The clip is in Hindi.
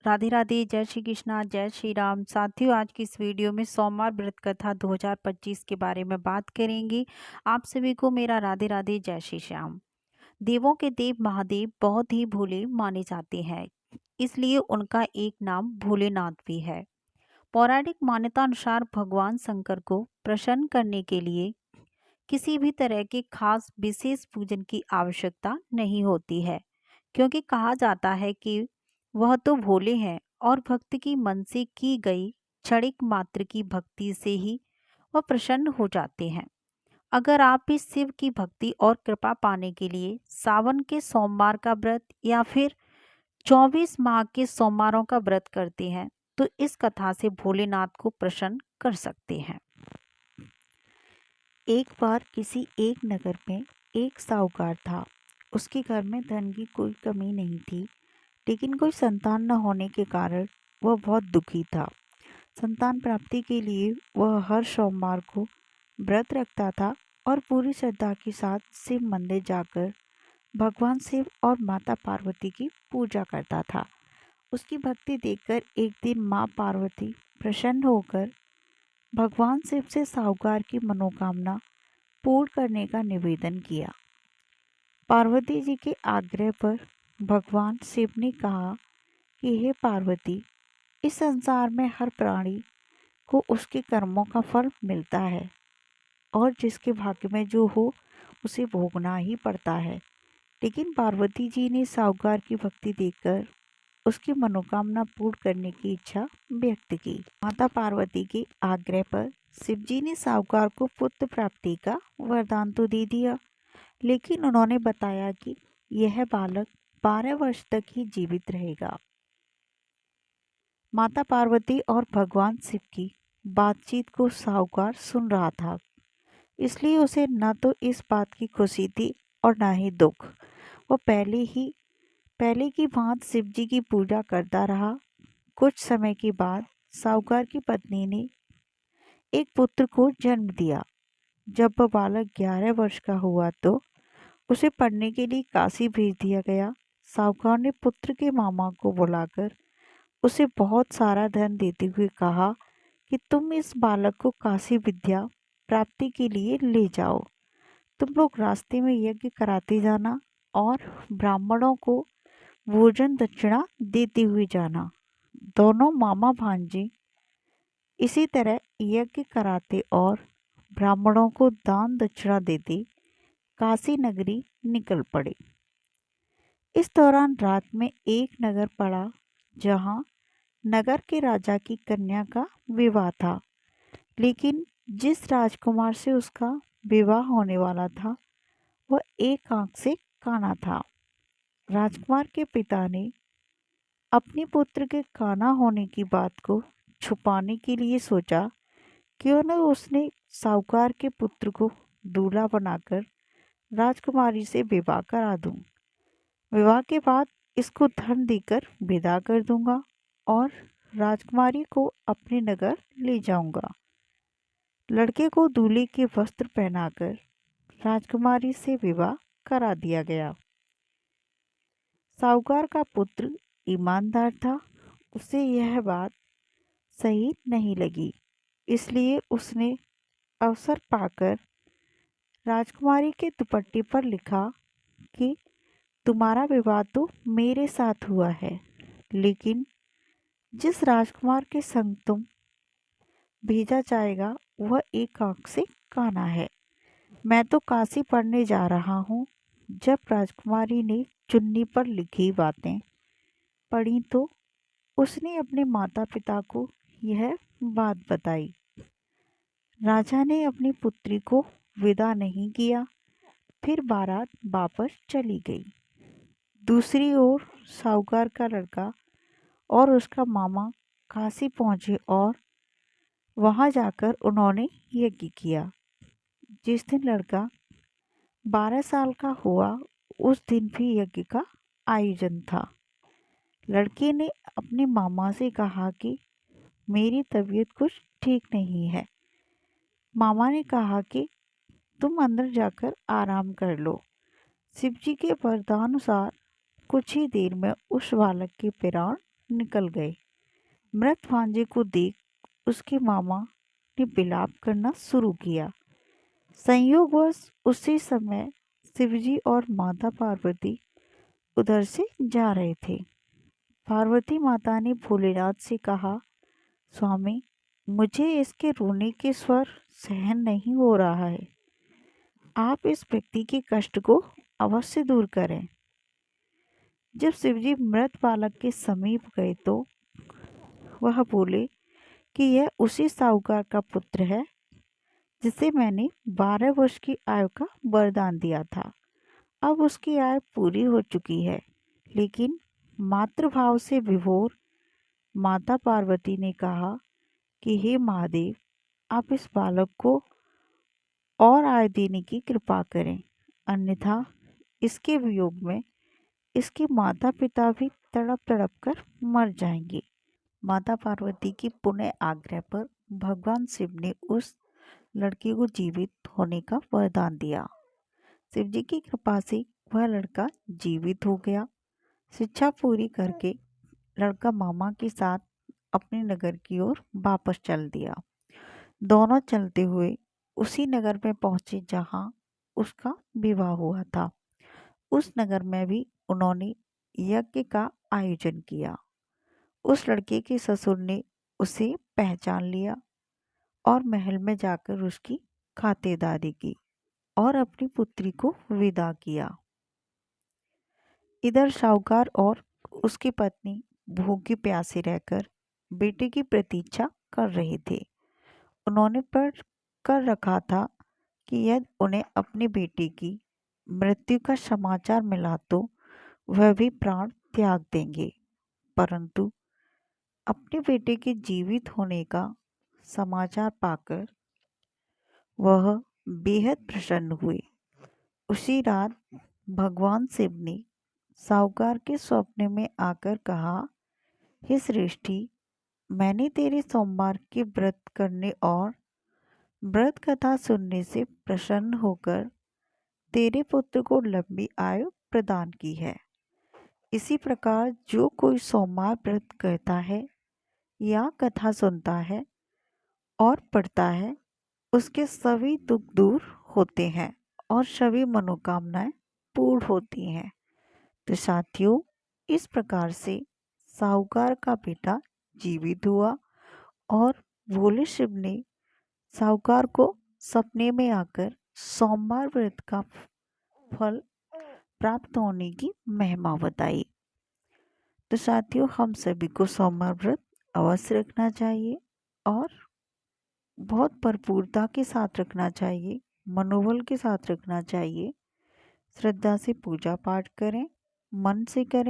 राधे राधे, जय श्री कृष्णा, जय श्री राम। साथियों, आज की इस वीडियो में सोमवार व्रत कथा 2025 के बारे में बात करेंगे। आप सभी को मेरा राधे राधे, जय श्री श्याम। देवों के देव महादेव बहुत ही भोले माने जाते हैं, इसलिए उनका एक नाम भोलेनाथ भी है। पौराणिक मान्यता अनुसार भगवान शंकर को प्रसन्न करने के लिए किसी भी तरह के खास विशेष पूजन की आवश्यकता नहीं होती है, क्योंकि कहा जाता है कि वह तो भोले हैं और भक्त की मन से की गई क्षणिक मात्र की भक्ति से ही वह प्रसन्न हो जाते हैं। अगर आप भी शिव की भक्ति और कृपा पाने के लिए सावन के सोमवार का व्रत या फिर 24 माह के सोमवारों का व्रत करते हैं, तो इस कथा से भोलेनाथ को प्रसन्न कर सकते हैं। एक बार किसी एक नगर में एक साहूकार था। उसके घर में धन की कोई कमी नहीं थी, लेकिन कोई संतान न होने के कारण वह बहुत दुखी था। संतान प्राप्ति के लिए वह हर सोमवार को व्रत रखता था और पूरी श्रद्धा के साथ शिव मंदिर जाकर भगवान शिव और माता पार्वती की पूजा करता था। उसकी भक्ति देखकर एक दिन माँ पार्वती प्रसन्न होकर भगवान शिव से साहूकार की मनोकामना पूर्ण करने का निवेदन किया। पार्वती जी के आग्रह पर भगवान शिव ने कहा कि हे पार्वती, इस संसार में हर प्राणी को उसके कर्मों का फल मिलता है और जिसके भाग्य में जो हो उसे भोगना ही पड़ता है। लेकिन पार्वती जी ने साहूकार की भक्ति देखकर उसकी मनोकामना पूर्ण करने की इच्छा व्यक्त की। माता पार्वती के आग्रह पर शिव जी ने साहूकार को पुत्र प्राप्ति का वरदान तो दे दिया, लेकिन उन्होंने बताया कि यह बालक 12 वर्ष तक ही जीवित रहेगा। माता पार्वती और भगवान शिव की बातचीत को साहूकार सुन रहा था, इसलिए उसे न तो इस बात की खुशी थी और न ही दुख। वह पहले की भांति शिव जी की पूजा करता रहा। कुछ समय के बाद साहूकार की पत्नी ने एक पुत्र को जन्म दिया। जब वह बालक 11 वर्ष का हुआ तो उसे पढ़ने के लिए काशी भेज दिया गया। साहूकार ने पुत्र के मामा को बुलाकर उसे बहुत सारा धन देते हुए कहा कि तुम इस बालक को काशी विद्या प्राप्ति के लिए ले जाओ। तुम लोग रास्ते में यज्ञ कराते जाना और ब्राह्मणों को भोजन दक्षिणा देते हुए जाना। दोनों मामा भांजे इसी तरह यज्ञ कराते और ब्राह्मणों को दान दक्षिणा देते काशी नगरी निकल पड़े। इस दौरान रात में एक नगर पड़ा जहां नगर के राजा की कन्या का विवाह था, लेकिन जिस राजकुमार से उसका विवाह होने वाला था वह एक आंख से काना था। राजकुमार के पिता ने अपने पुत्र के काना होने की बात को छुपाने के लिए सोचा क्यों न उसने साहूकार के पुत्र को दूल्हा बनाकर राजकुमारी से विवाह करा दूं। विवाह के बाद इसको धन देकर विदा कर दूंगा और राजकुमारी को अपने नगर ले जाऊंगा। लड़के को दूल्हे के वस्त्र पहनाकर राजकुमारी से विवाह करा दिया गया। साहूकार का पुत्र ईमानदार था। उसे यह बात सही नहीं लगी, इसलिए उसने अवसर पाकर राजकुमारी के दुपट्टे पर लिखा कि तुम्हारा विवाह तो मेरे साथ हुआ है, लेकिन जिस राजकुमार के संग तुम भेजा जाएगा वह एक आंख से काना है। मैं तो काशी पढ़ने जा रहा हूँ। जब राजकुमारी ने चुन्नी पर लिखी बातें पढ़ी तो उसने अपने माता पिता को यह बात बताई। राजा ने अपनी पुत्री को विदा नहीं किया, फिर बारात वापस चली गई। दूसरी ओर साहूकार का लड़का और उसका मामा काशी पहुंचे और वहां जाकर उन्होंने यज्ञ किया। जिस दिन लड़का 12 साल का हुआ उस दिन भी यज्ञ का आयोजन था। लड़के ने अपने मामा से कहा कि मेरी तबीयत कुछ ठीक नहीं है। मामा ने कहा कि तुम अंदर जाकर आराम कर लो। शिव जी के वरदानुसार कुछ ही देर में उस बालक के प्राण निकल गए। मृत भांजे को देख उसके मामा ने विलाप करना शुरू किया। संयोगवश उसी समय शिवजी और माता पार्वती उधर से जा रहे थे। पार्वती माता ने भोलेनाथ से कहा, स्वामी, मुझे इसके रोने के स्वर सहन नहीं हो रहा है। आप इस व्यक्ति के कष्ट को अवश्य दूर करें। जब शिवजी मृत बालक के समीप गए तो वह बोले कि यह उसी साहूकार का पुत्र है जिसे मैंने 12 वर्ष की आयु का वरदान दिया था। अब उसकी आयु पूरी हो चुकी है, लेकिन मातृभाव से विभोर माता पार्वती ने कहा कि हे महादेव, आप इस बालक को और आयु देने की कृपा करें, अन्यथा इसके वियोग में इसके माता पिता भी तड़प तड़प कर मर जाएंगे। माता पार्वती की पुनः आग्रह पर भगवान शिव ने उस लड़के को जीवित होने का वरदान दिया। शिव जी की कृपा से वह लड़का जीवित हो गया। शिक्षा पूरी करके लड़का मामा के साथ अपने नगर की ओर वापस चल दिया। दोनों चलते हुए उसी नगर में पहुंचे जहां उसका विवाह हुआ था। उस नगर में भी उन्होंने यज्ञ का आयोजन किया। उस लड़के के ससुर ने उसे पहचान लिया और महल में जाकर उसकी खातिरदारी की और अपनी पुत्री को विदा किया। इधर साहूकार और उसकी पत्नी भूखे प्यासे रहकर बेटे की प्रतीक्षा कर रहे थे। उन्होंने पर कर रखा था कि यदि उन्हें अपने बेटे की मृत्यु का समाचार मिला तो वह भी प्राण त्याग देंगे, परंतु अपने बेटे के जीवित होने का समाचार पाकर वह बेहद प्रसन्न हुए। उसी रात भगवान शिव ने साहूकार के स्वप्न में आकर कहा, हे श्रेष्ठी, मैंने तेरे सोमवार के व्रत करने और व्रत कथा सुनने से प्रसन्न होकर तेरे पुत्र को लंबी आयु प्रदान की है। इसी प्रकार जो कोई सोमवार व्रत करता है या कथा सुनता है और पढ़ता है, उसके सभी दुख दूर होते हैं और सभी मनोकामनाएं पूर्ण होती हैं। तो साथियों, इस प्रकार से साहूकार का बेटा जीवित हुआ और भोले शिव ने साहूकार को सपने में आकर सोमवार व्रत का फल प्राप्त होने की महिमा बताई। तो साथियों, हम सभी को सोमवार व्रत अवश्य रखना चाहिए और बहुत भरपूरता के साथ रखना चाहिए, मनोबल के साथ रखना चाहिए। श्रद्धा से पूजा पाठ करें, मन से करें।